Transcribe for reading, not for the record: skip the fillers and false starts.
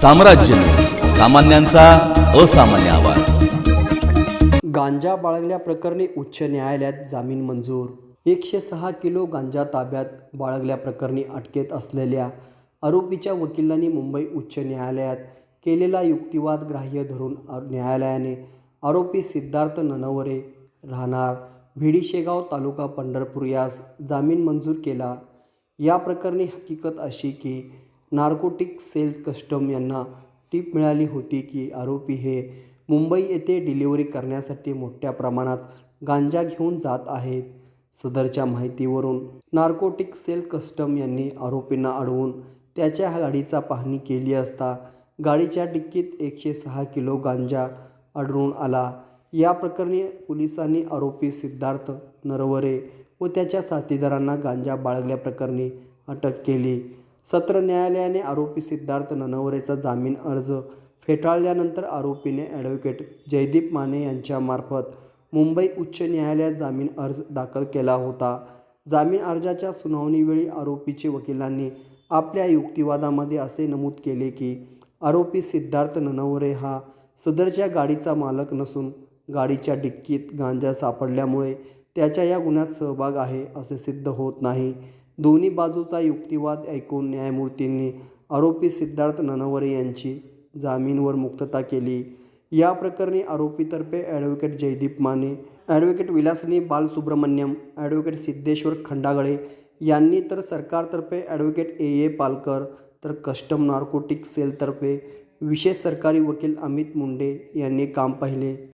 साम्राज्य न्यूज, सामान्यांचा असामान्य आवाज। गांजा बाळगल्याप्रकरणी उच्च न्यायालयात जामीन मंजूर। 106 किलो गांजा ताब्यात बाळगल्याप्रकरणी अटकेत असलेल्या आरोपीच्या वकिलांनी मुंबई उच्च न्यायालयात केलेला युक्तिवाद ग्राह्य धरून न्यायालयाने आरोपी सिद्धार्थ ननवरे राहणार भिडी शेगाव तालुका पंढरपूर यास जामीन मंजूर केला। या प्रकरणी हकीकत अशी की नार्कोटिक सेल कस्टम यांना टीप मिळाली होती की आरोपी हे मुंबई येथे डिलिव्हरी करण्यासाठी मोठ्या प्रमाणात गांजा घेऊन जात आहेत। सदरच्या माहितीवरून नार्कोटिक सेल कस्टम यांनी आरोपींना अडवून त्याच्या गाडीचा पाहणी केली असता गाडीच्या डिक्कीत 106 किलो गांजा आढळून आला। या प्रकरणी पोलिसांनी आरोपी सिद्धार्थ नरवरे व त्याच्या साथीदारांना गांजा बाळगल्याप्रकरणी अटक केली। सत्र न्यायालयाने आरोपी सिद्धार्थ ननवरेचा जामीन अर्ज फेटाळल्यानंतर आरोपीने ॲडव्होकेट जयदीप माने यांच्यामार्फत मुंबई उच्च न्यायालयात जामीन अर्ज दाखल केला होता। जामीन अर्जाच्या सुनावणीवेळी आरोपीच्या वकिलांनी आपल्या युक्तिवादामध्ये असे नमूद केले की आरोपी सिद्धार्थ ननवरे हा सदरच्या गाडीचा मालक नसून गाडीच्या डिक्कीत गांजा सापडल्यामुळे त्याच्या या गुन्ह्यात सहभाग आहे असे सिद्ध होत नाही। दोन्ही बाजूचा युक्तिवाद ऐकून न्यायमूर्तींनी आरोपी सिद्धार्थ ननवरे यांची जामीनवर मुक्तता केली। या प्रकरणी आरोपीतर्फे advocate Jaydeep Mane, advocate Vilasini Balasubramaniam, advocate Siddheshwar Khandagale यांनी तर सरकारतर्फे ॲडव्होकेट ए पालकर तर कस्टम नार्कोटिक सेलतर्फे विशेष सरकारी वकील अमित मुंडे यांनी काम पाहिले।